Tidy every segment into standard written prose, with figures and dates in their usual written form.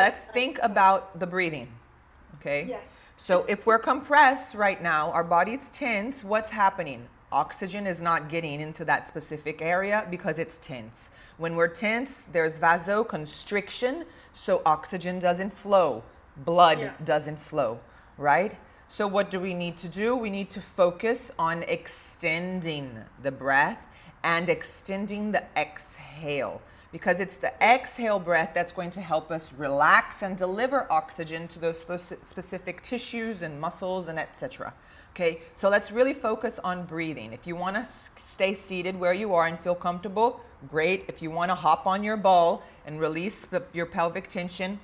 Let's think about the breathing, okay? Yes. So if we're compressed right now, our body's tense, what's happening? Oxygen is not getting into that specific area because it's tense. When we're tense, there's vasoconstriction, so oxygen doesn't flow, blood doesn't flow, right? So what do we need to do? We need to focus on extending the breath and extending the exhale, because it's the exhale breath that's going to help us relax and deliver oxygen to those specific tissues and muscles and etc. Okay, so let's really focus on breathing. If you want to stay seated where you are and feel comfortable, great. If you want to hop on your ball and release your pelvic tension,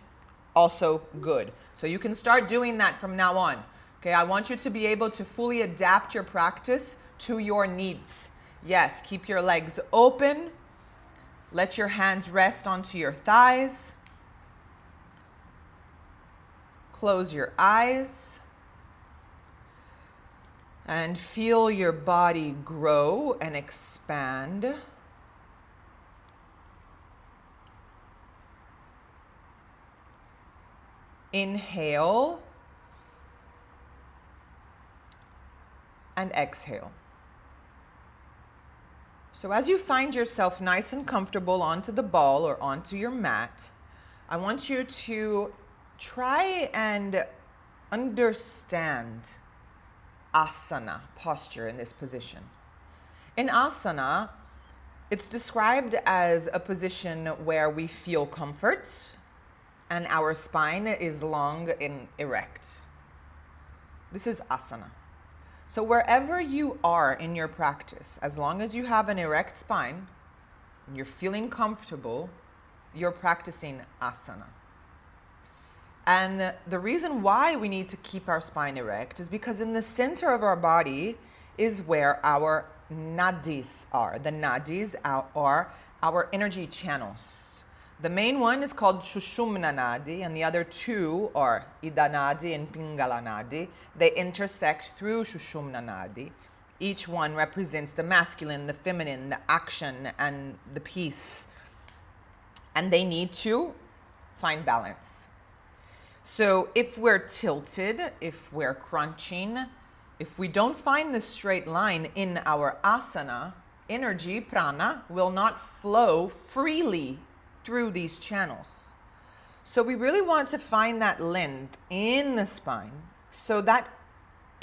also good. So you can start doing that from now on. Okay, I want you to be able to fully adapt your practice to your needs. Yes, keep your legs open. Let your hands rest onto your thighs. Close your eyes. And feel your body grow and expand. Inhale. And exhale. So as you find yourself nice and comfortable onto the ball or onto your mat, I want you to try and understand asana, posture in this position. In asana, it's described as a position where we feel comfort and our spine is long and erect. This is asana. So wherever you are in your practice, as long as you have an erect spine and you're feeling comfortable, you're practicing asana. And the reason why we need to keep our spine erect is because in the center of our body is where our nadis are. The nadis are our energy channels. The main one is called Sushumna Nadi, and the other two are Ida Nadi and Pingala Nadi. They intersect through Sushumna Nadi. Each one represents the masculine, the feminine, the action, and the peace. And they need to find balance. So if we're tilted, if we're crunching, if we don't find the straight line in our asana, energy, prana, will not flow freely through these channels. So we really want to find that length in the spine so that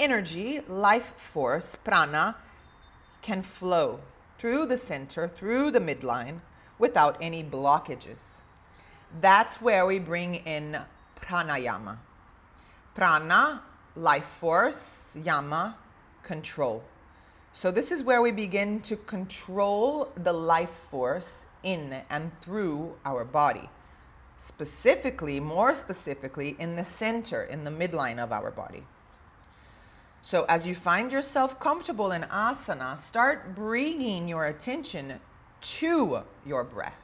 energy, life force, prana, can flow through the center, through the midline, without any blockages. That's where we bring in pranayama. Prana, life force, yama, control. So this is where we begin to control the life force in and through our body. Specifically, more specifically, in the center, in the midline of our body. So as you find yourself comfortable in asana, start bringing your attention to your breath.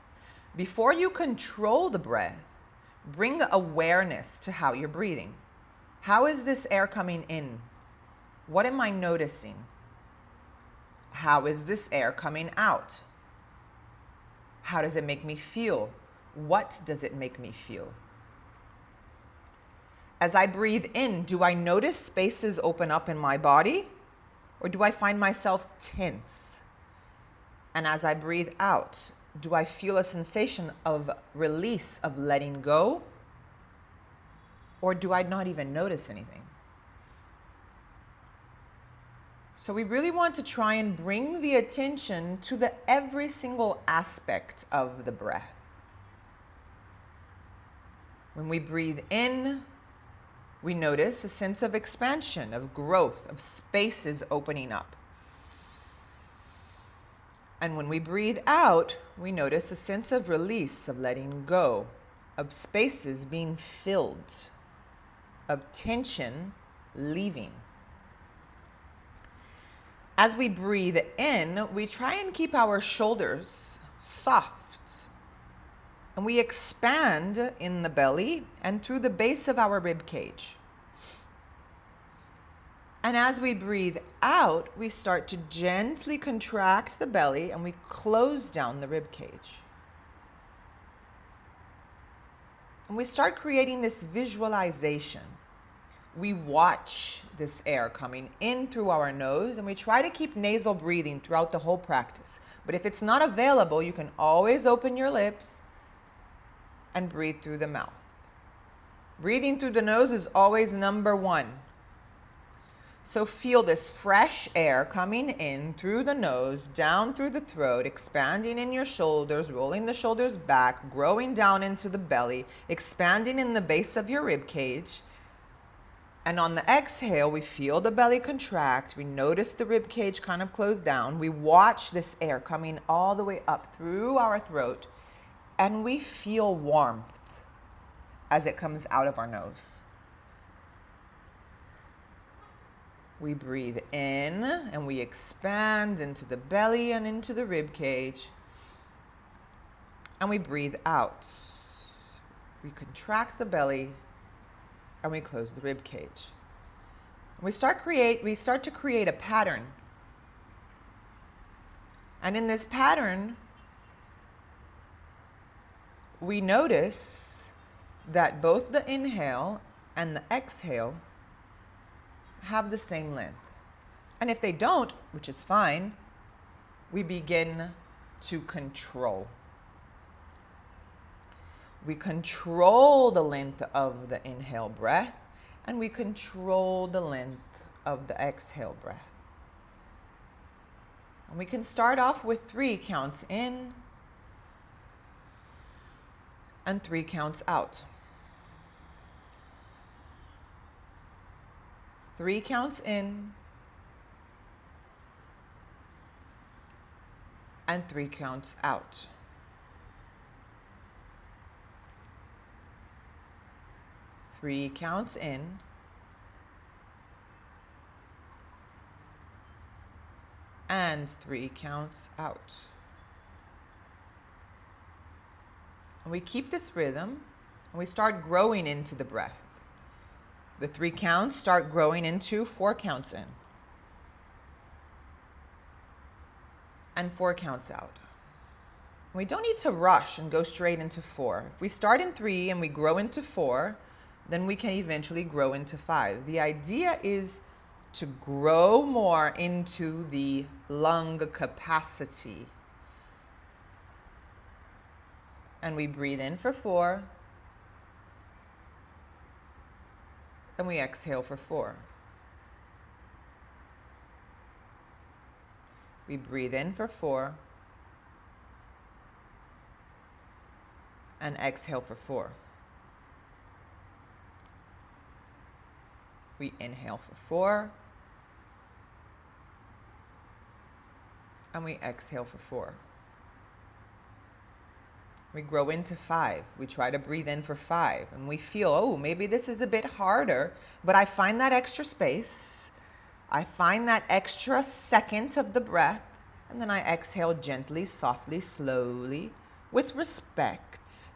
Before you control the breath, bring awareness to how you're breathing. How is this air coming in? What am I noticing? How is this air coming out? How does it make me feel? What does it make me feel? As I breathe in, do I notice spaces open up in my body? Or do I find myself tense? And as I breathe out, do I feel a sensation of release, of letting go? Or do I not even notice anything? So we really want to try and bring the attention to every single aspect of the breath. When we breathe in, we notice a sense of expansion, of growth, of spaces opening up. And when we breathe out, we notice a sense of release, of letting go, of spaces being filled, of tension leaving. As we breathe in, we try and keep our shoulders soft. And we expand in the belly and through the base of our rib cage. And as we breathe out, we start to gently contract the belly and we close down the rib cage. And we start creating this visualization. We watch this air coming in through our nose, and we try to keep nasal breathing throughout the whole practice. But if it's not available, you can always open your lips and breathe through the mouth. Breathing through the nose is always number one. So feel this fresh air coming in through the nose, down through the throat, expanding in your shoulders, rolling the shoulders back, growing down into the belly, expanding in the base of your rib cage. And on the exhale, we feel the belly contract. We notice the rib cage kind of close down. We watch this air coming all the way up through our throat, and we feel warmth as it comes out of our nose. We breathe in and we expand into the belly and into the rib cage. And we breathe out. We contract the belly and we close the rib cage. We start to create a pattern. And in this pattern, we notice that both the inhale and the exhale have the same length. And if they don't, which is fine, we begin to control. We control the length of the inhale breath, and we control the length of the exhale breath. And we can start off with 3 counts in and 3 counts out. 3 counts in and 3 counts out. 3 counts in and 3 counts out. And we keep this rhythm and we start growing into the breath. The 3 counts start growing into 4 counts in and 4 counts out. We don't need to rush and go straight into 4. If we start in 3 and we grow into 4, then we can eventually grow into 5. The idea is to grow more into the lung capacity. And we breathe in for 4. And we exhale for 4. We breathe in for 4. And exhale for 4. We inhale for 4. And we exhale for 4. We grow into 5. We try to breathe in for 5. And we feel, oh, maybe this is a bit harder, but I find that extra space. I find that extra second of the breath. And then I exhale gently, softly, slowly, with respect.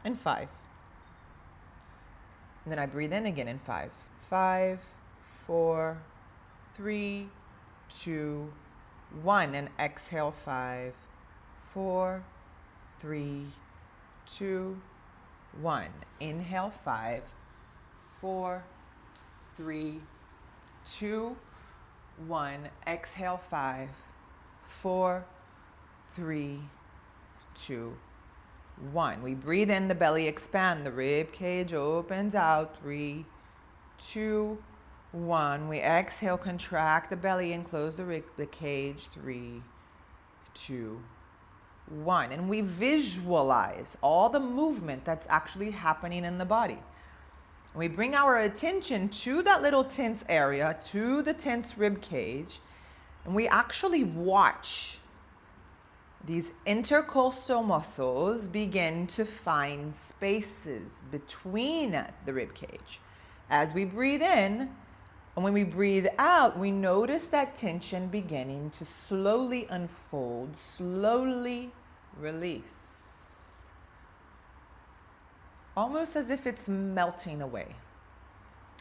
In 5. And then I breathe in again in 5. 5, 4, 3, 2, 1. And exhale 5, 4, 3, 2, 1. Inhale 5, 4, 3, 2, 1. Exhale 5, 4, 3, 2, 1. We breathe in, the belly expand, the rib cage opens out. 3, 2, 1. We exhale, contract the belly and close the cage. 3, 2, 1. And we visualize all the movement that's actually happening in the body. We bring our attention to that little tense area, to the tense rib cage, and we actually watch these intercostal muscles begin to find spaces between the rib cage. As we breathe in, and when we breathe out, we notice that tension beginning to slowly unfold, slowly release. Almost as if it's melting away.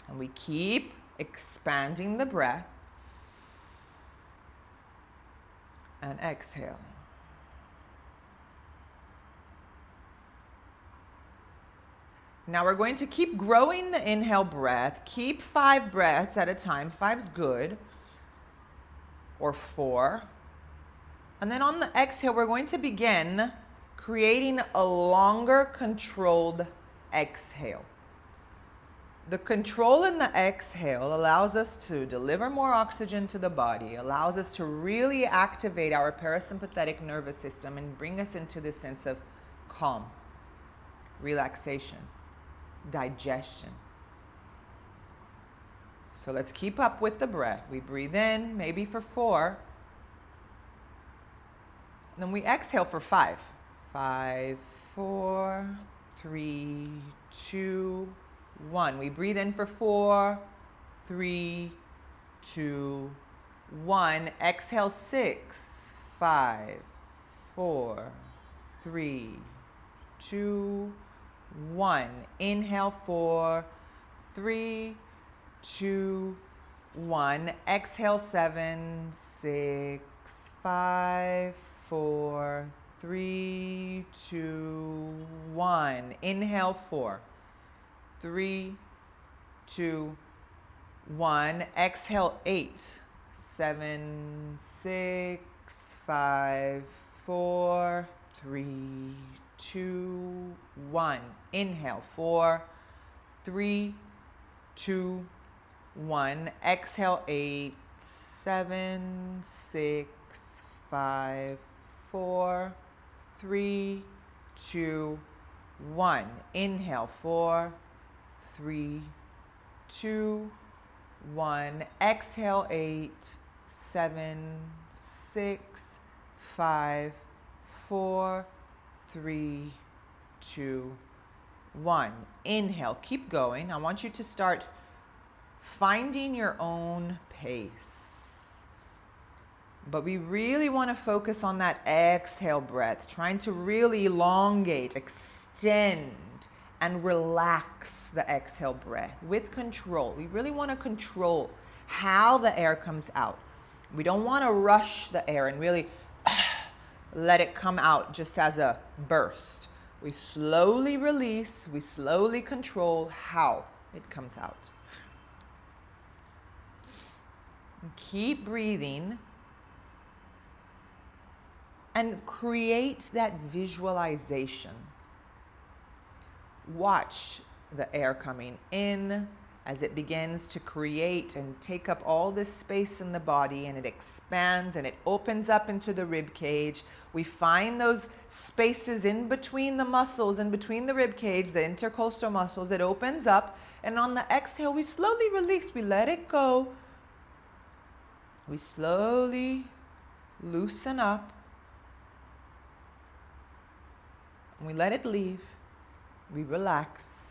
And we keep expanding the breath. And exhale. Now we're going to keep growing the inhale breath. Keep 5 breaths at a time. 5's good. Or 4. And then on the exhale, we're going to begin creating a longer controlled exhale. The control in the exhale allows us to deliver more oxygen to the body, allows us to really activate our parasympathetic nervous system and bring us into this sense of calm, relaxation, digestion. So let's keep up with the breath. We breathe in, maybe for 4. And then we exhale for 5. 5, 4, 3, 2, 1. We breathe in for 4, 3, 2, 1. Exhale 6, 5, 4, 3, 2, 1. Inhale 4, 3, 2, 1. Exhale 7, 6, 5, 4, 3, 2, 1. Inhale 4, 3, 2, 1. Exhale 8, 7, 6, 5, 4, 3, 2, 1. Inhale 4, 3, 2, 1. Exhale 8, 7, 6, 5, 4, 3, 2, 1. Inhale 4, 3, 2, 1. Exhale 8, 7, 6, 5, 4, 3, 2, 1. Inhale, keep going. I want you to start finding your own pace. But we really want to focus on that exhale breath, trying to really elongate, extend, and relax the exhale breath with control. We really want to control how the air comes out. We don't want to rush the air and really let it come out just as a burst. We slowly release, we slowly control how it comes out. And keep breathing and create that visualization. Watch the air coming in as it begins to create and take up all this space in the body, and it expands and it opens up into the rib cage. We find those spaces in between the muscles, in between the rib cage, the intercostal muscles. It opens up, and on the exhale, we slowly release. We let it go. We slowly loosen up, and we let it leave. We relax.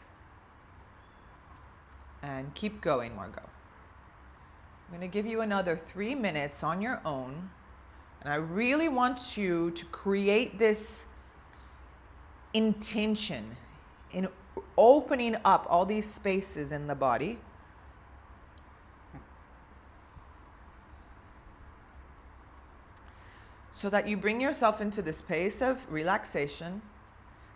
And keep going, Margot. I'm going to give you another 3 minutes on your own. And I really want you to create this intention in opening up all these spaces in the body. So that you bring yourself into this place of relaxation,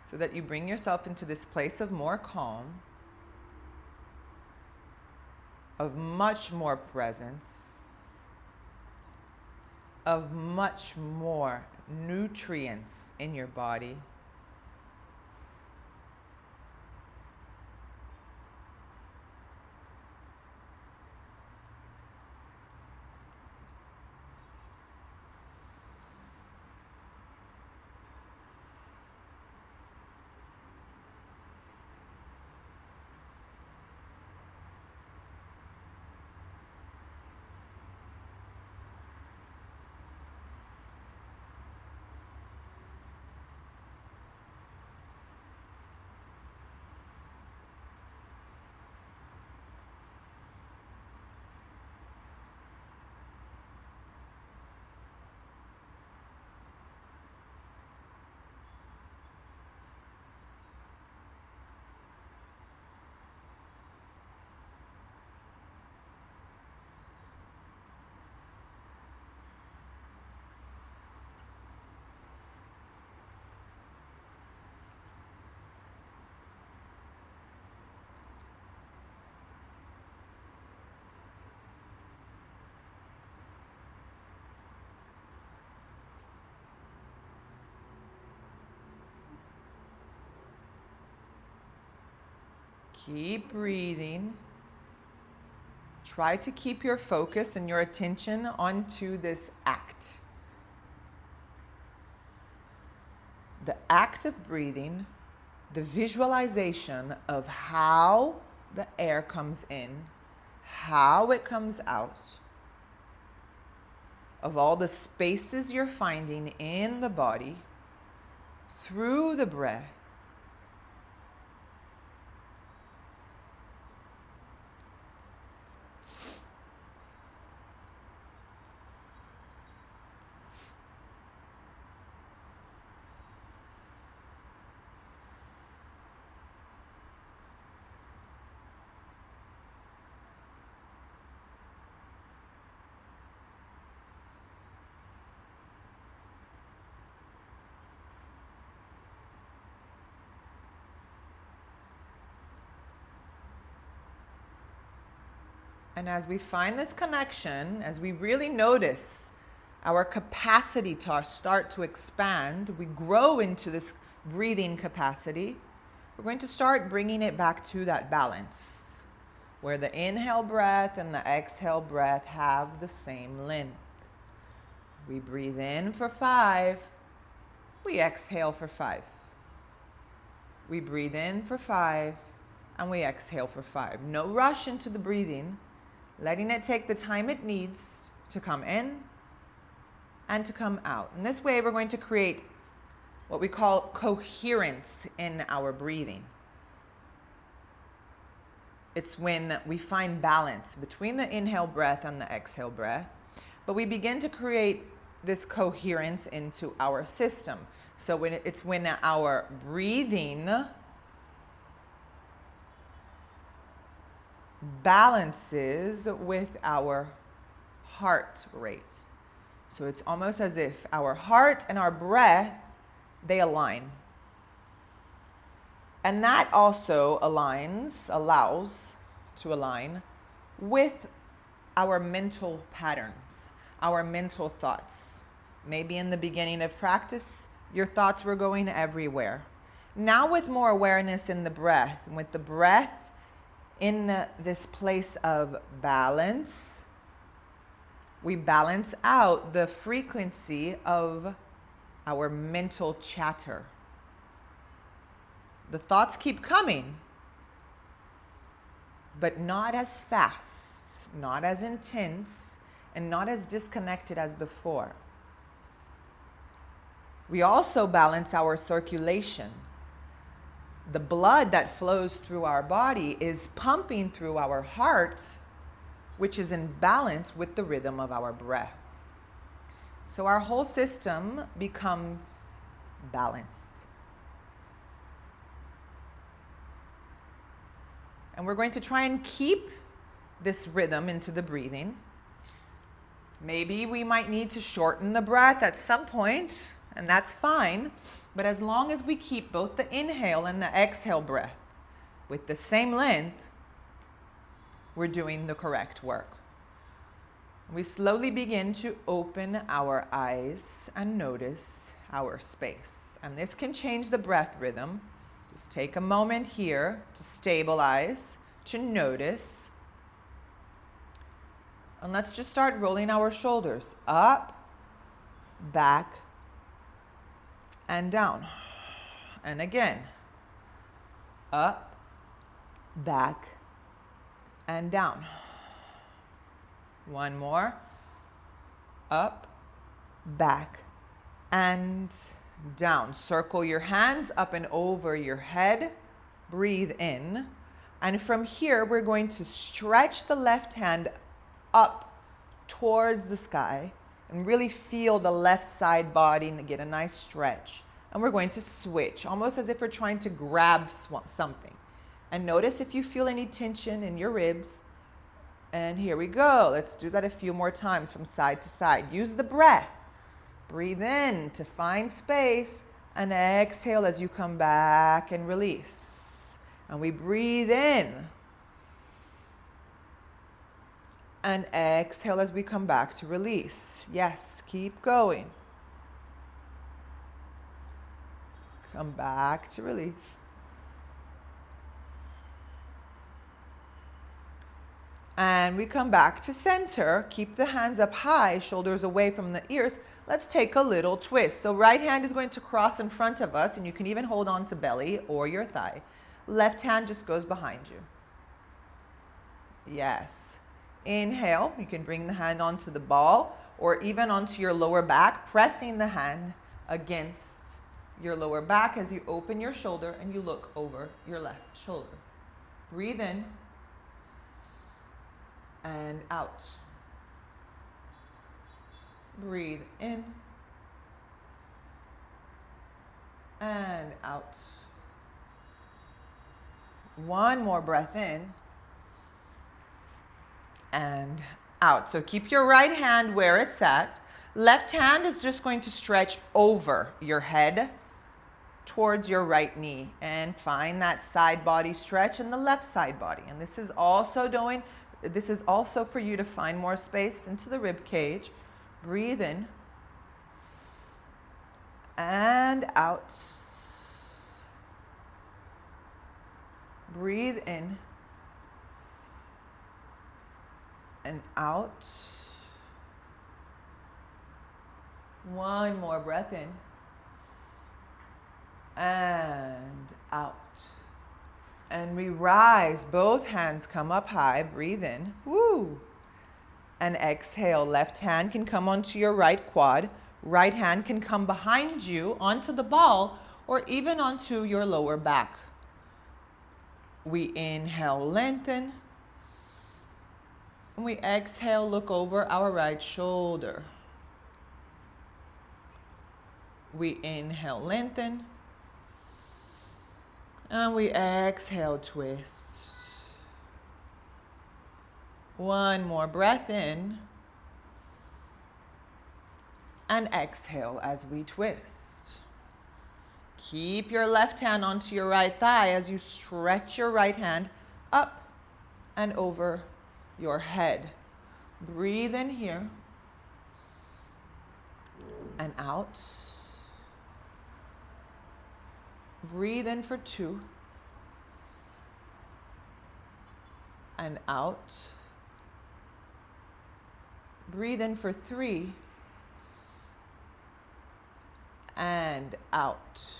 so that you bring yourself into this place of more calm, of much more presence, of much more nutrients in your body. Keep breathing. Try to keep your focus and your attention onto this act. The act of breathing, the visualization of how the air comes in, how it comes out, of all the spaces you're finding in the body through the breath. And as we find this connection, as we really notice our capacity to start to expand, we grow into this breathing capacity, we're going to start bringing it back to that balance where the inhale breath and the exhale breath have the same length. We breathe in for 5, we exhale for 5. We breathe in for 5 and we exhale for 5. No rush into the breathing. Letting it take the time it needs to come in and to come out. And this way we're going to create what we call coherence in our breathing. It's when we find balance between the inhale breath and the exhale breath, but we begin to create this coherence into our system. So when our breathing balances with our heart rate. So it's almost as if our heart and our breath, they align. And that also allows to align with our mental patterns, our mental thoughts. Maybe in the beginning of practice, your thoughts were going everywhere. Now with more awareness in the breath, with the breath in this place of balance, we balance out the frequency of our mental chatter. The thoughts keep coming, but not as fast, not as intense, and not as disconnected as before. We also balance our circulation. The blood that flows through our body is pumping through our heart, which is in balance with the rhythm of our breath. So our whole system becomes balanced. And we're going to try and keep this rhythm into the breathing. Maybe we might need to shorten the breath at some point, and that's fine. But as long as we keep both the inhale and the exhale breath with the same length, we're doing the correct work. We slowly begin to open our eyes and notice our space. And this can change the breath rhythm. Just take a moment here to stabilize, to notice. And let's just start rolling our shoulders up, back, and down. And again, up, back, and down. One more. Up, back, and down. Circle your hands up and over your head. Breathe in. And from here, we're going to stretch the left hand up towards the sky and really feel the left side body and get a nice stretch. And we're going to switch, almost as if we're trying to grab something. And notice if you feel any tension in your ribs. And here we go. Let's do that a few more times from side to side. Use the breath. Breathe in to find space and exhale as you come back and release. And we breathe in and exhale as we come back to release. Yes, keep going. Come back to release. And we come back to center. Keep the hands up high, shoulders away from the ears. Let's take a little twist. So right hand is going to cross in front of us, and you can even hold on to belly or your thigh. Left hand just goes behind you. Yes. Inhale. You can bring the hand onto the ball or even onto your lower back, pressing the hand against your lower back as you open your shoulder and you look over your left shoulder. Breathe in and out. Breathe in and out. One more breath in and out. So keep your right hand where it's at. Left hand is just going to stretch over your head towards your right knee and find that side body stretch in the left side body. And this is also for you to find more space into the rib cage. Breathe in and out. Breathe in and out. One more breath in and out. And we rise. Both hands come up high. Breathe in. Woo. And exhale. Left hand can come onto your right quad. Right hand can come behind you onto the ball or even onto your lower back. We inhale, lengthen. And we exhale, look over our right shoulder. We inhale, lengthen. And we exhale, twist. One more breath in. And exhale as we twist. Keep your left hand onto your right thigh as you stretch your right hand up and over your head. Breathe in here and out. Breathe in for 2 and out. Breathe in for 3 and out.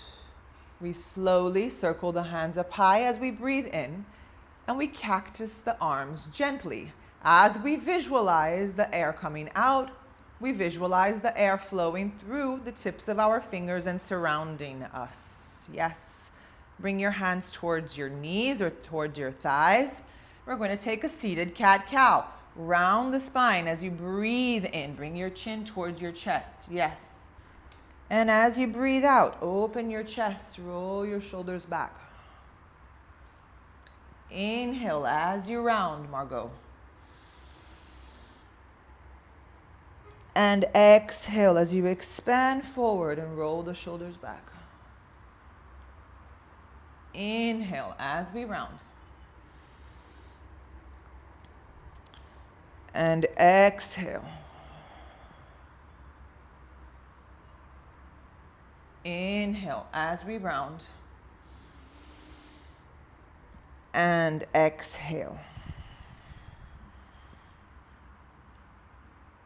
We slowly circle the hands up high as we breathe in, and we cactus the arms gently. As we visualize the air coming out, we visualize the air flowing through the tips of our fingers and surrounding us. Yes. Bring your hands towards your knees or towards your thighs. We're going to take a seated cat-cow. Round the spine as you breathe in. Bring your chin towards your chest. Yes. And as you breathe out, open your chest, roll your shoulders back. Inhale as you round, Margot. And exhale as you expand forward and roll the shoulders back. Inhale as we round. And exhale. Inhale as we round. And exhale.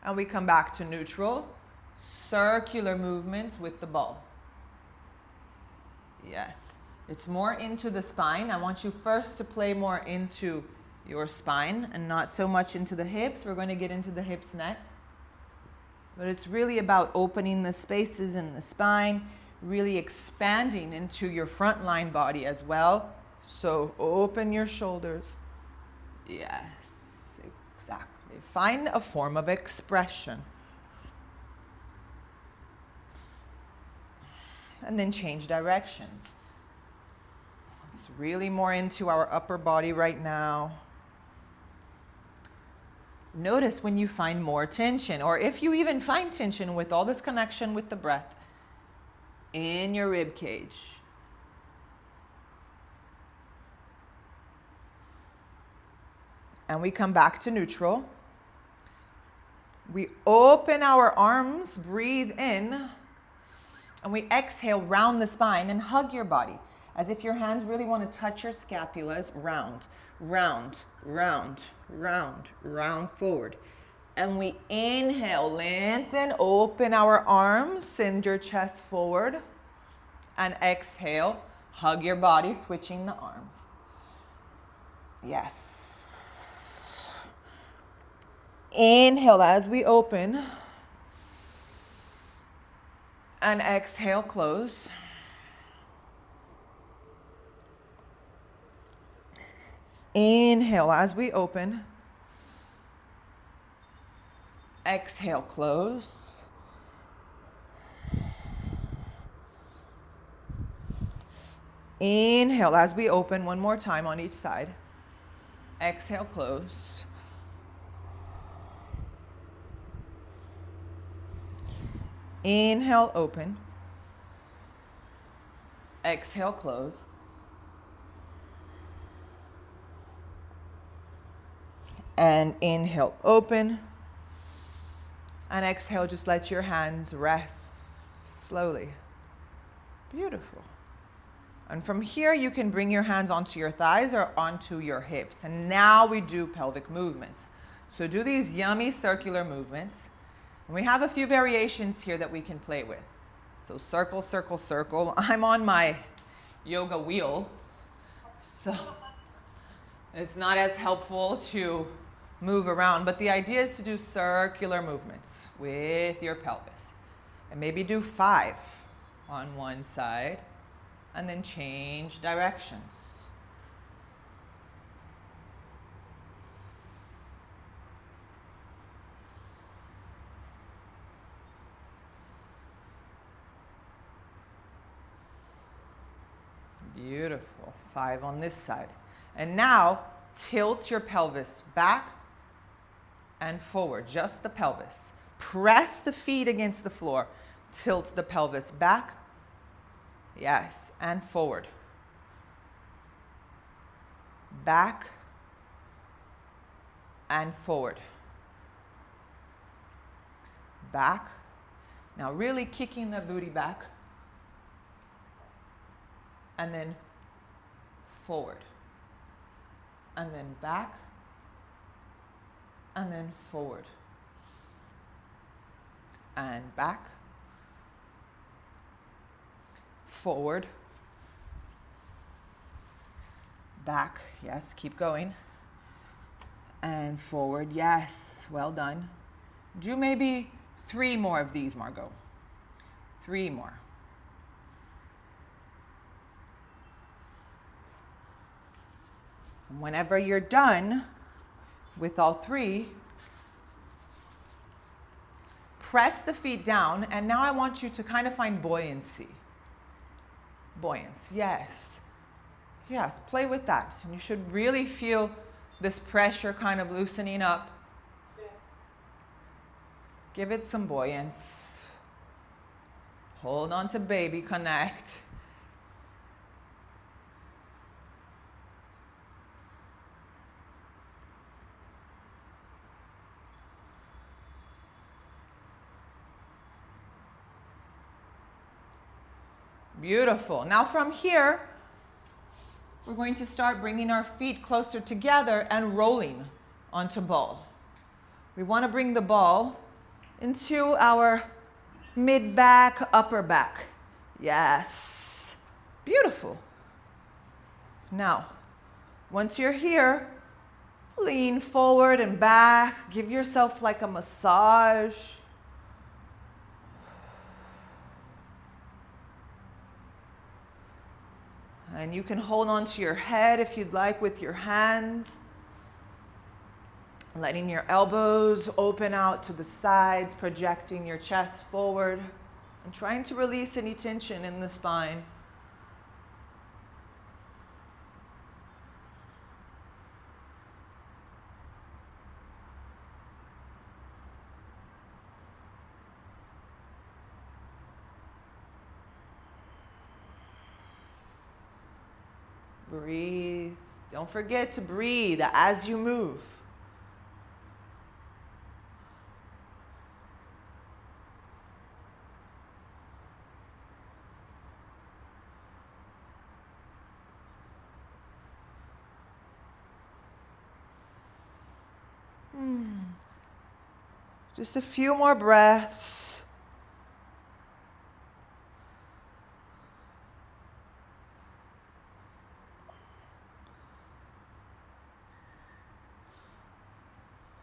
And we come back to neutral, circular movements with the ball. Yes, it's more into the spine. I want you first to play more into your spine and not so much into the hips. We're going to get into the hips next. But it's really about opening the spaces in the spine, really expanding into your front line body as well. So open your shoulders. Yes, exactly. Find a form of expression. And then change directions. It's really more into our upper body right now. Notice when you find more tension, or if you even find tension with all this connection with the breath in your rib cage. And we come back to neutral. We open our arms, breathe in, and we exhale, round the spine and hug your body as if your hands really want to touch your scapulas. Round, round, round. round, round forward. And we inhale, lengthen, open our arms, send your chest forward. And exhale, hug your body, switching the arms. Yes. Inhale as we open. And exhale, close. Inhale as we open. Exhale, close. Inhale as we open, one more time on each side. Exhale, close. Inhale, open. Exhale, close. And inhale, open. And exhale, just let your hands rest slowly. Beautiful. And from here, you can bring your hands onto your thighs or onto your hips. And now we do pelvic movements. So do these yummy circular movements. And we have a few variations here that we can play with. So circle, circle, circle. I'm on my yoga wheel, so it's not as helpful to move around. But the idea is to do circular movements with your pelvis. And maybe do 5 on one side. And then change directions. Beautiful. 5 on this side. And now tilt your pelvis back and forward, just the pelvis. Press the feet against the floor. Tilt the pelvis back. Yes, and forward. Back and forward. Back. Now really kicking the booty back. And then forward. And then back. And then forward. And back. Forward, back, yes, keep going, and forward, yes, well done. Do maybe 3 more of these, Margot. 3 more. And whenever you're done with all 3, press the feet down, and now I want you to kind of find buoyancy. Buoyance, yes. Yes, play with that. And you should really feel this pressure kind of loosening up. Give it some buoyance. Hold on to baby, connect. Beautiful. Now from here, we're going to start bringing our feet closer together and rolling onto ball. We want to bring the ball into our mid-back, upper back. Yes. Beautiful. Now, once you're here, lean forward and back. Give yourself like a massage. And you can hold on to your head if you'd like with your hands. Letting your elbows open out to the sides, projecting your chest forward, and trying to release any tension in the spine. Breathe. Don't forget to breathe as you move. Just a few more breaths.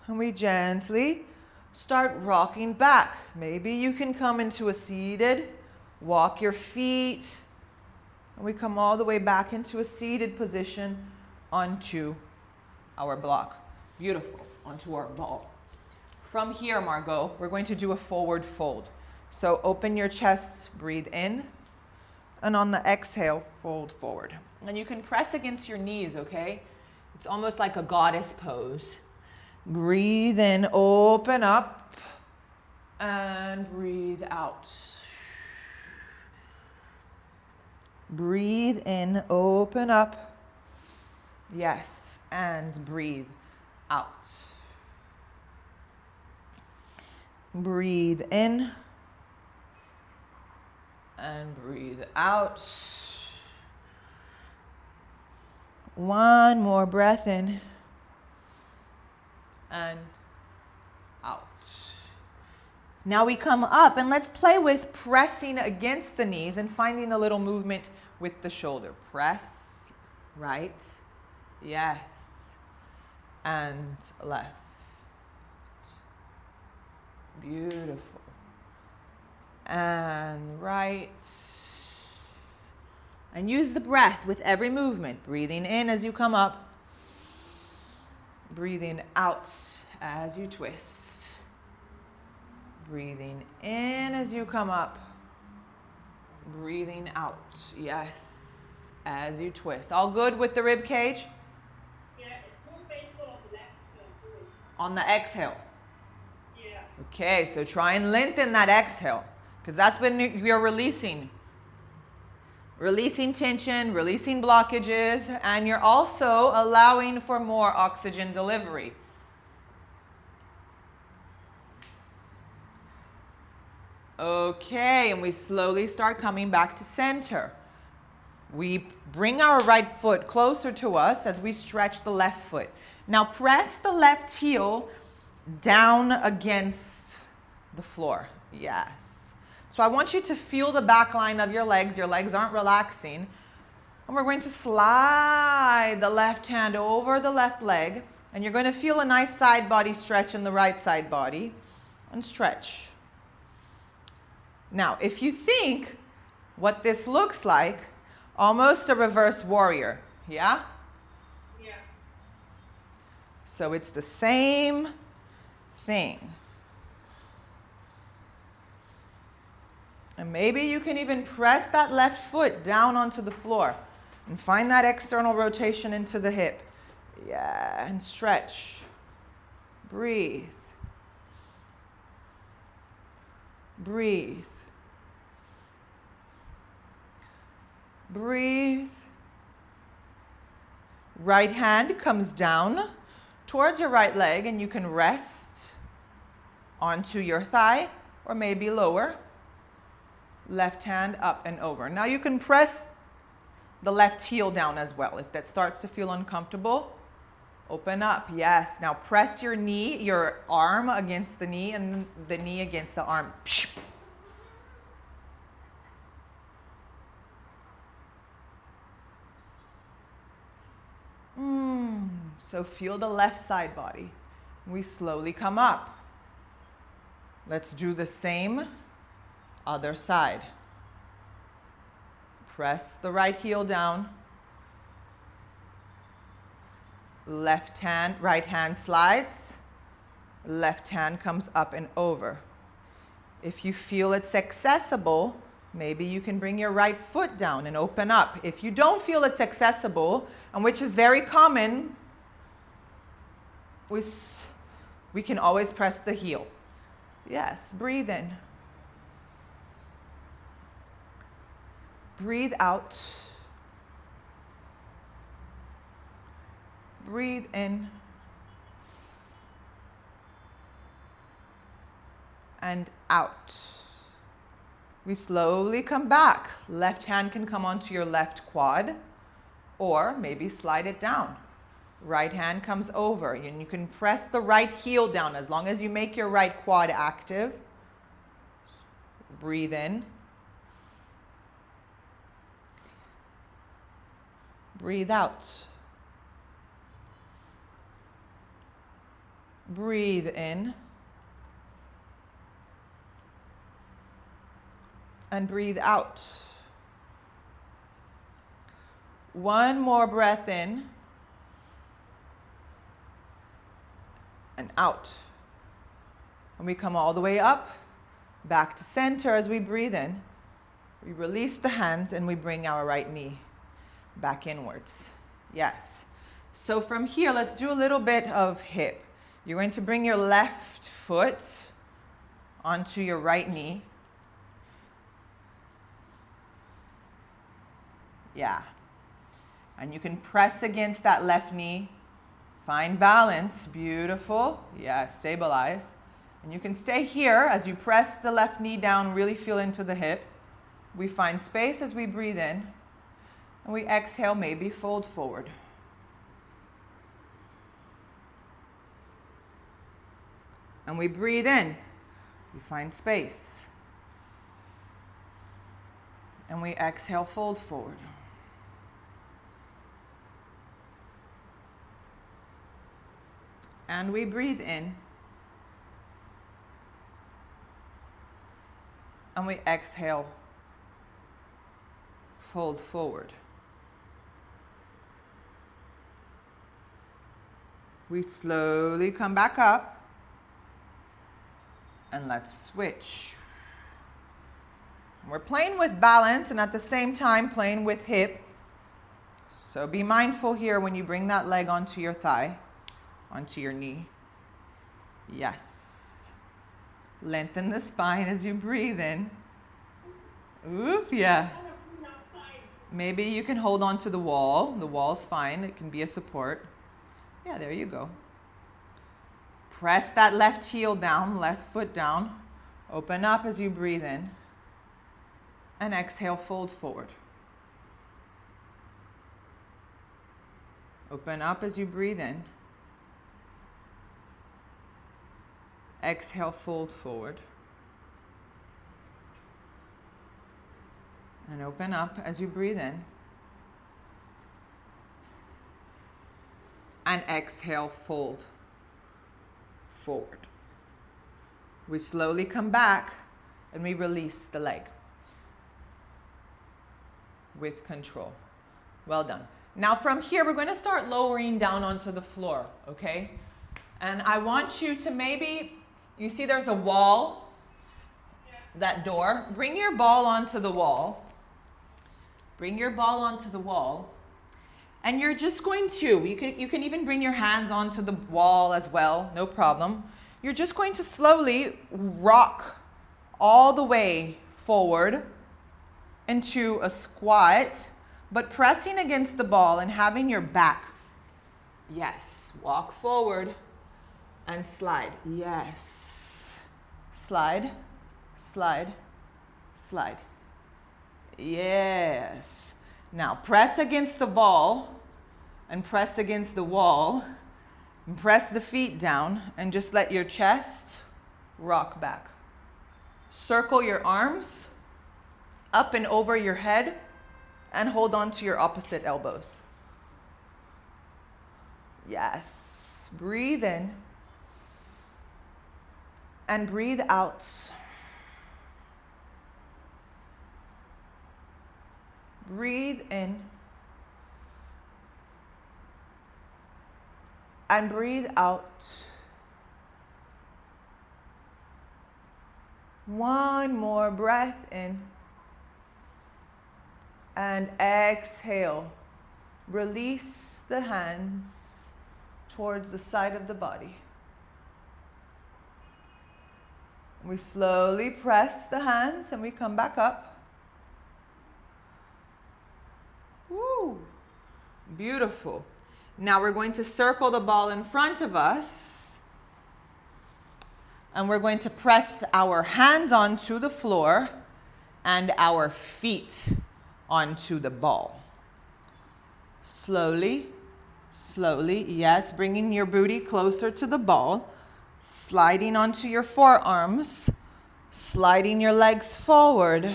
And we gently start rocking back. Maybe you can come into a seated, walk your feet, and we come all the way back into a seated position onto our block. Beautiful, onto our ball. From here, Margot, we're going to do a forward fold. So open your chest, breathe in, and on the exhale, fold forward. And you can press against your knees, okay? It's almost like a goddess pose. Breathe in, open up, and breathe out. Breathe in, open up. Yes, and breathe out. Breathe in, and breathe out. One more breath in. And out. Now we come up and let's play with pressing against the knees and finding a little movement with the shoulder. Press, right, yes, and left. Beautiful. And right. And use the breath with every movement. Breathing in as you come up. Breathing out as you twist. Breathing in as you come up. Breathing out, yes, as you twist. All good with the rib cage? Yeah, it's more painful on the left voice. On the exhale. Yeah. Okay, so try and lengthen that exhale, because that's when you're releasing. Releasing tension, releasing blockages, and you're also allowing for more oxygen delivery. Okay, and we slowly start coming back to center. We bring our right foot closer to us as we stretch the left foot. Now press the left heel down against the floor. Yes. So I want you to feel the back line of your legs. Your legs aren't relaxing. And we're going to slide the left hand over the left leg. And you're going to feel a nice side body stretch in the right side body. And stretch. Now, if you think what this looks like, almost a reverse warrior. Yeah? Yeah. So it's the same thing. And maybe you can even press that left foot down onto the floor and find that external rotation into the hip. Yeah, and stretch. Breathe. Breathe. Breathe. Right hand comes down towards your right leg and you can rest onto your thigh or maybe lower. Left hand up and over. Now you can press the left heel down as well. If that starts to feel uncomfortable, open up. Yes. Now press your knee, your arm against the knee and the knee against the arm. So feel the left side body. We slowly come up. Let's do the same other side. Press the right heel down. Right hand slides. Left hand comes up and over. If you feel it's accessible, maybe you can bring your right foot down and open up. If you don't feel it's accessible, and which is very common, we can always press the heel. Yes, breathe in. Breathe out. Breathe in. And out. We slowly come back. Left hand can come onto your left quad or maybe slide it down. Right hand comes over, and you can press the right heel down as long as you make your right quad active. Breathe in. Breathe out. Breathe in. And breathe out. One more breath in. And out. And we come all the way up, back to center as we breathe in. We release the hands and we bring our right knee back inwards. Yes. So from here, let's do a little bit of hip. You're going to bring your left foot onto your right knee. Yeah. And you can press against that left knee. Find balance. Beautiful. Yeah, stabilize. And you can stay here as you press the left knee down, really feel into the hip. We find space as we breathe in. And we exhale, maybe fold forward. And we breathe in. We find space. And we exhale, fold forward. And we breathe in. And we exhale, fold forward. We slowly come back up. And let's switch. We're playing with balance and at the same time playing with hip. So be mindful here when you bring that leg onto your thigh. Onto your knee. Yes. Lengthen the spine as you breathe in. Oof, yeah. Maybe you can hold on to the wall. The wall's fine. It can be a support. Yeah, there you go. Press that left heel down, left foot down. Open up as you breathe in. And exhale, fold forward. Open up as you breathe in. Exhale, fold forward. And open up as you breathe in. And exhale, fold forward. We slowly come back and we release the leg with control. Well done. Now from here, we're going to start lowering down onto the floor, okay? And I want you to maybe, you see there's a wall, that door. Bring your ball onto the wall. Bring your ball onto the wall. And you're just going to, you can even bring your hands onto the wall as well, no problem. You're just going to slowly rock all the way forward into a squat, but pressing against the ball and having your back. Yes, walk forward and slide. Yes, slide, slide, slide. Yes. Now press against the ball and press against the wall and press the feet down and just let your chest rock back. Circle your arms up and over your head and hold on to your opposite elbows. Yes. Breathe in and breathe out. Breathe in and breathe out. One more breath in and exhale. Release the hands towards the side of the body. We slowly press the hands and we come back up. Woo! Beautiful. Now we're going to circle the ball in front of us. And we're going to press our hands onto the floor and our feet onto the ball. Slowly, Slowly, yes, bringing your booty closer to the ball, sliding onto your forearms, sliding your legs forward.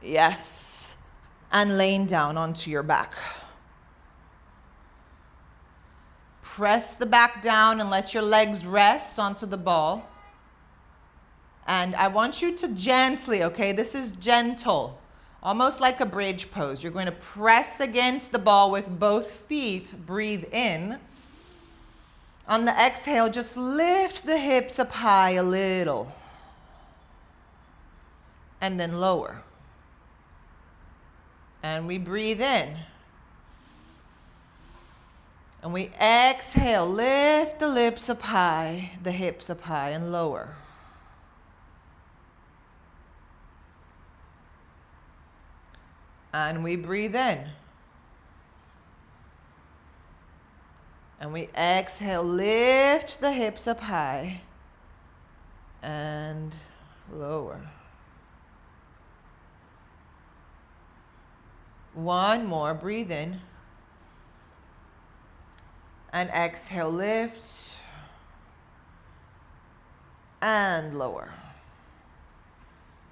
Yes, and laying down onto your back. Press the back down and let your legs rest onto the ball. And I want you to gently, okay, this is gentle, almost like a bridge pose. You're going to press against the ball with both feet. Breathe in. On the exhale, just lift the hips up high a little. And then lower. And we breathe in. And we exhale, lift the lips up high, the hips up high, and lower. And we breathe in. And we exhale, lift the hips up high, and lower. One more, breathe in. And exhale, lift and lower.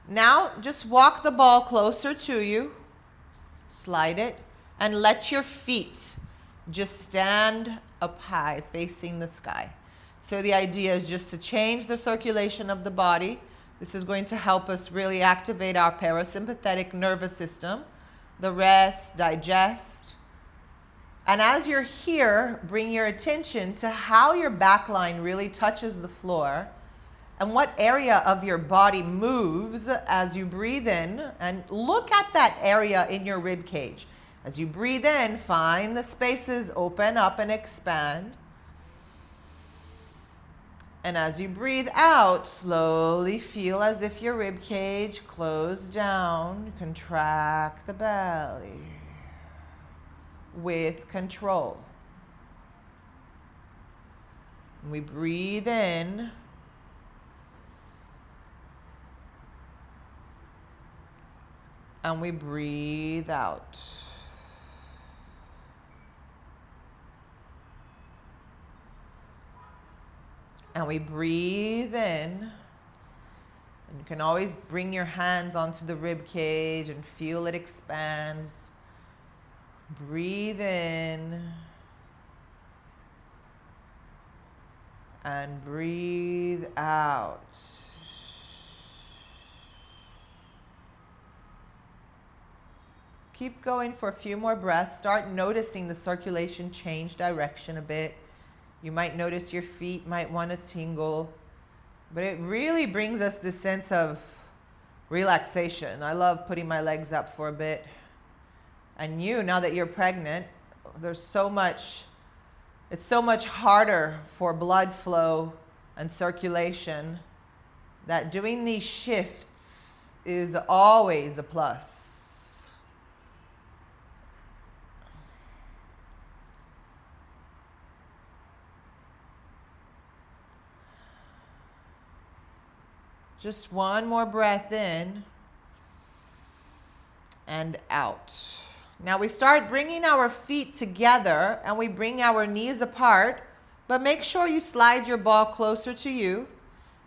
Now, just walk the ball closer to you, slide it, and let your feet just stand up high, facing the sky. So the idea is just to change the circulation of the body. This is going to help us really activate our parasympathetic nervous system, the rest, digest. And as you're here, bring your attention to how your back line really touches the floor and what area of your body moves as you breathe in. And look at that area in your rib cage. As you breathe in, find the spaces, open up and expand. And as you breathe out, slowly feel as if your rib cage closed down. Contract the belly with control. We breathe in. And we breathe out. And we breathe in. And you can always bring your hands onto the rib cage and feel it expands. Breathe in. And breathe out. Keep going for a few more breaths. Start noticing the circulation change direction a bit. You might notice your feet might want to tingle, but it really brings us this sense of relaxation. I love putting my legs up for a bit. And you, now that you're pregnant, it's so much harder for blood flow and circulation that doing these shifts is always a plus. Just one more breath in and out. Now we start bringing our feet together and we bring our knees apart, but make sure you slide your ball closer to you.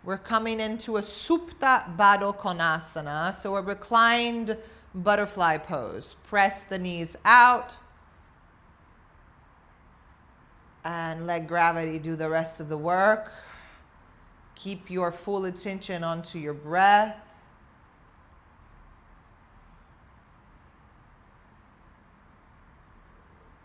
We're coming into a Supta Baddha Konasana, so a reclined butterfly pose. Press the knees out and let gravity do the rest of the work. Keep your full attention onto your breath.